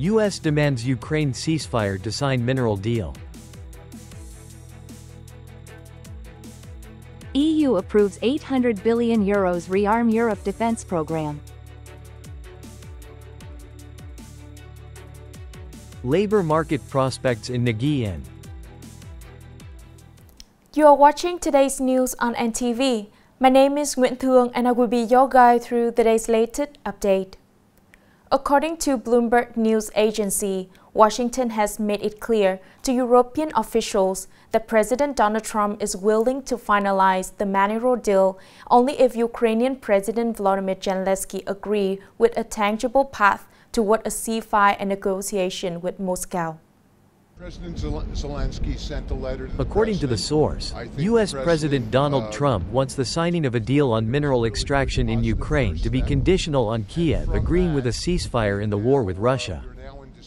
U.S. demands Ukraine ceasefire to sign mineral deal. EU approves €800 billion rearm Europe defense program. Labor market prospects in Nghệ An. You are watching today's news on NTV. My name is Nguyễn Thị and I will be your guide through today's latest update. According to Bloomberg News Agency, Washington has made it clear to European officials that President Donald Trump is willing to finalize the mineral deal only if Ukrainian President Volodymyr Zelensky agrees with a tangible path toward a ceasefire and negotiation with Moscow. President Zelensky sent a letter to According to the source, U.S. President Donald Trump wants the signing of a deal on mineral extraction in Ukraine to be conditional on Kiev agreeing with a ceasefire in the war with Russia.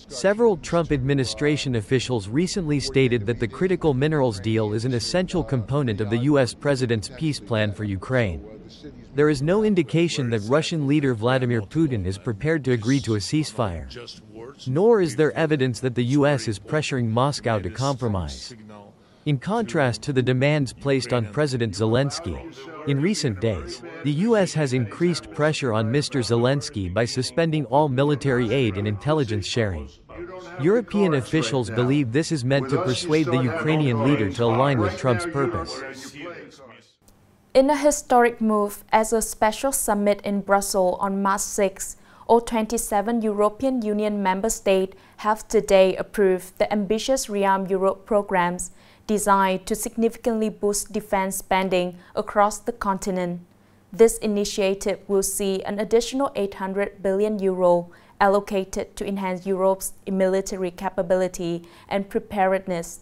Several Trump administration officials recently stated that the critical minerals deal is an essential component of the U.S. president's peace plan for Ukraine. There is no indication that Russian leader Vladimir Putin is prepared to agree to a ceasefire. Nor is there evidence that the U.S. is pressuring Moscow to compromise. In contrast to the demands placed on President Zelensky, in recent days, the U.S. has increased pressure on Mr. Zelensky by suspending all military aid and intelligence sharing. European officials believe this is meant to persuade the Ukrainian leader to align with Trump's purpose. In a historic move, as a special summit in Brussels on March 6, all 27 European Union member states have today approved the ambitious rearm Europe programs designed to significantly boost defense spending across the continent. This initiative will see an additional €800 billion allocated to enhance Europe's military capability and preparedness.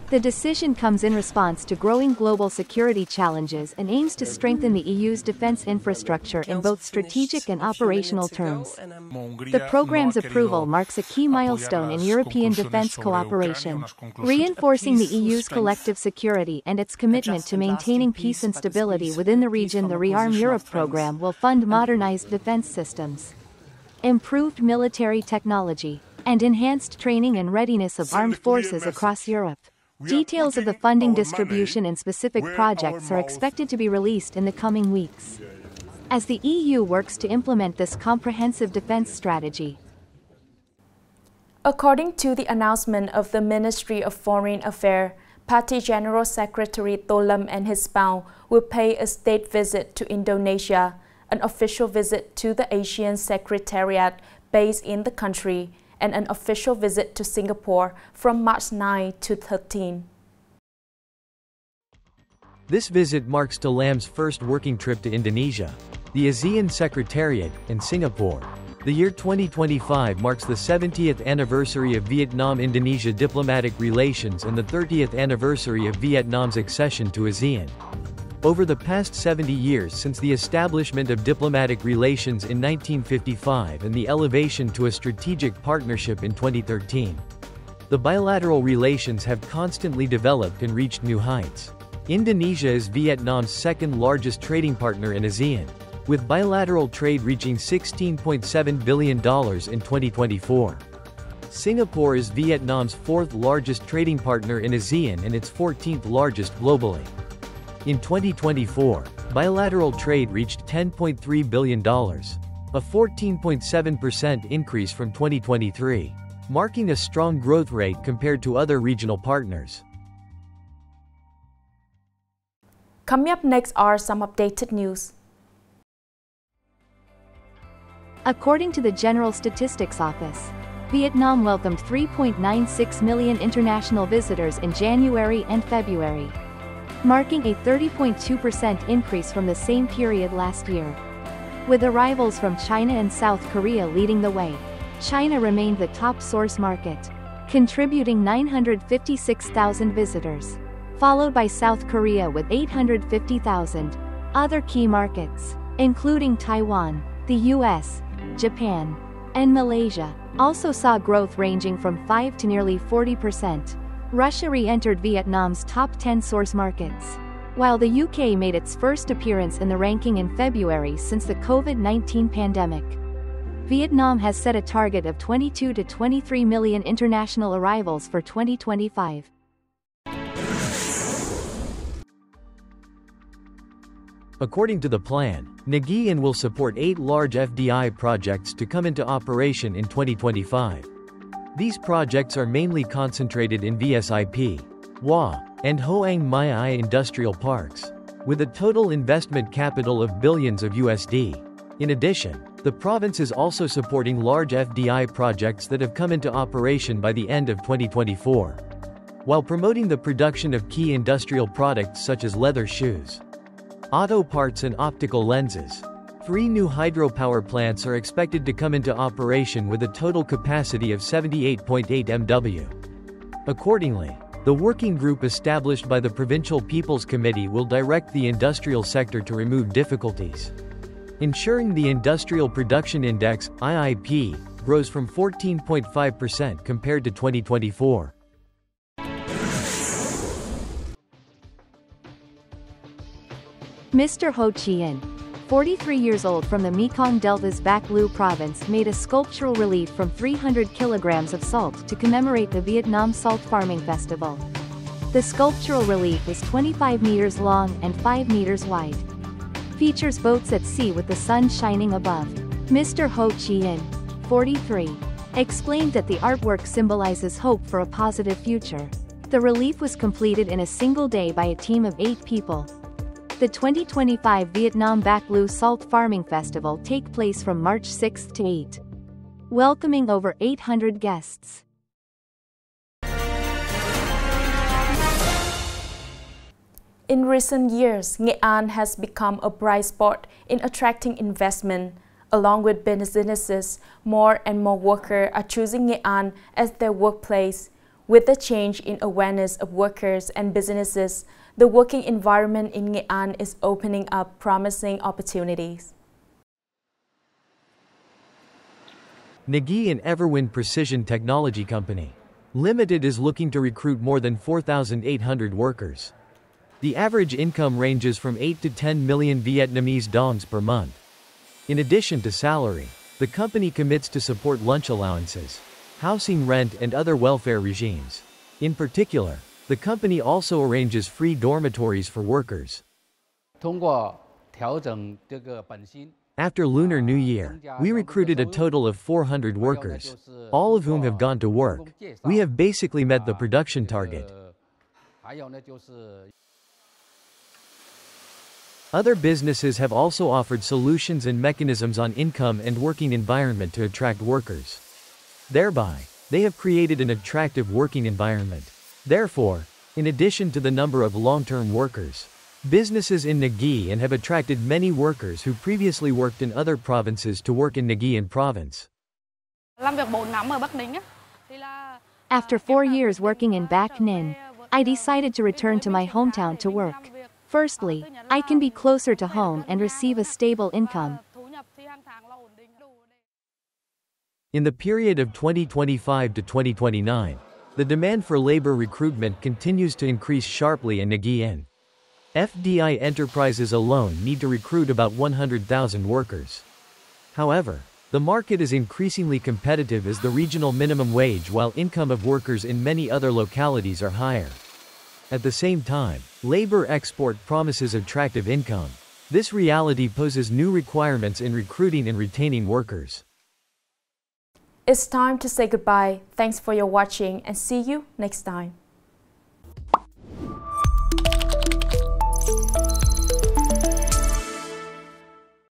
The decision comes in response to growing global security challenges and aims to strengthen the EU's defense infrastructure in both strategic and operational terms. The program's approval marks a key milestone in European defense cooperation, reinforcing the EU's collective security and its commitment to maintaining peace and stability within the region. The Rearm Europe program will fund modernized defense systems, improved military technology, and enhanced training and readiness of armed forces across Europe. Details of the funding distribution and specific projects are expected to be released in the coming weeks, as the EU works to implement this comprehensive defense strategy. According to the announcement of the Ministry of Foreign Affairs, Party General Secretary Tô Lâm and his spouse will pay a state visit to Indonesia, an official visit to the ASEAN Secretariat based in the country, and an official visit to Singapore from March 9 to 13. This visit marks Tô Lam's first working trip to Indonesia, the ASEAN Secretariat, and Singapore. The year 2025 marks the 70th anniversary of Vietnam-Indonesia diplomatic relations and the 30th anniversary of Vietnam's accession to ASEAN. Over the past 70 years since the establishment of diplomatic relations in 1955 and the elevation to a strategic partnership in 2013, the bilateral relations have constantly developed and reached new heights. Indonesia is Vietnam's second-largest trading partner in ASEAN, with bilateral trade reaching $16.7 billion in 2024. Singapore is Vietnam's fourth-largest trading partner in ASEAN and its 14th largest globally. In 2024, bilateral trade reached $10.3 billion, a 14.7% increase from 2023, marking a strong growth rate compared to other regional partners. Coming up next are some updated news. According to the General Statistics Office, Vietnam welcomed 3.96 million international visitors in January and February, marking a 30.2% increase from the same period last year. With arrivals from China and South Korea leading the way, China remained the top source market, contributing 956,000 visitors, followed by South Korea with 850,000. Other key markets, including Taiwan, the US, Japan, and Malaysia, also saw growth ranging from 5 to nearly 40%. Russia re-entered Vietnam's top 10 source markets, while the UK made its first appearance in the ranking in February since the COVID-19 pandemic. Vietnam has set a target of 22 to 23 million international arrivals for 2025. According to the plan, Nghệ An will support 8 large FDI projects to come into operation in 2025. These projects are mainly concentrated in VSIP, Hoa, and Hoang Mai industrial parks, with a total investment capital of billions of USD. In addition, the province is also supporting large FDI projects that have come into operation by the end of 2024, while promoting the production of key industrial products such as leather shoes, auto parts and optical lenses. 3 new hydropower plants are expected to come into operation with a total capacity of 78.8 MW. Accordingly, the working group established by the Provincial People's Committee will direct the industrial sector to remove difficulties, ensuring the Industrial Production Index, IIP, grows from 14.5% compared to 2024. Mr. Ho Chi-in, 43 years old, from the Mekong Delta's Bac Lu province, made a sculptural relief from 300 kilograms of salt to commemorate the Vietnam Salt Farming Festival. The sculptural relief is 25 meters long and 5 meters wide. Features boats at sea with the sun shining above. Mr. Ho Chi-in, 43, explained that the artwork symbolizes hope for a positive future. The relief was completed in a single day by a team of 8 people. The 2025 Vietnam Bac Lu Salt Farming Festival take place from March 6 to 8, welcoming over 800 guests. In recent years, Nghệ An has become a bright spot in attracting investment. Along with businesses, more and more workers are choosing Nghệ An as their workplace. With the change in awareness of workers and businesses, the working environment in Nghệ An is opening up promising opportunities. Nghệ An Everwind Precision Technology Company Limited is looking to recruit more than 4,800 workers. The average income ranges from 8 to 10 million Vietnamese dongs per month. In addition to salary, the company commits to support lunch allowances, housing rent and other welfare regimes. In particular, the company also arranges free dormitories for workers. After Lunar New Year, we recruited a total of 400 workers, all of whom have gone to work. We have basically met the production target. Other businesses have also offered solutions and mechanisms on income and working environment to attract workers. Thereby, they have created an attractive working environment. Therefore, in addition to the number of long-term workers, businesses in Nghệ An have attracted many workers who previously worked in other provinces to work in Nghệ An province. After 4 years working in Bac Ninh, I decided to return to my hometown to work. Firstly, I can be closer to home and receive a stable income. In the period of 2025 to 2029, the demand for labor recruitment continues to increase sharply in Nghệ An. FDI enterprises alone need to recruit about 100,000 workers. However, the market is increasingly competitive as the regional minimum wage while income of workers in many other localities are higher. At the same time, labor export promises attractive income. This reality poses new requirements in recruiting and retaining workers. It's time to say goodbye. Thanks for your watching and see you next time.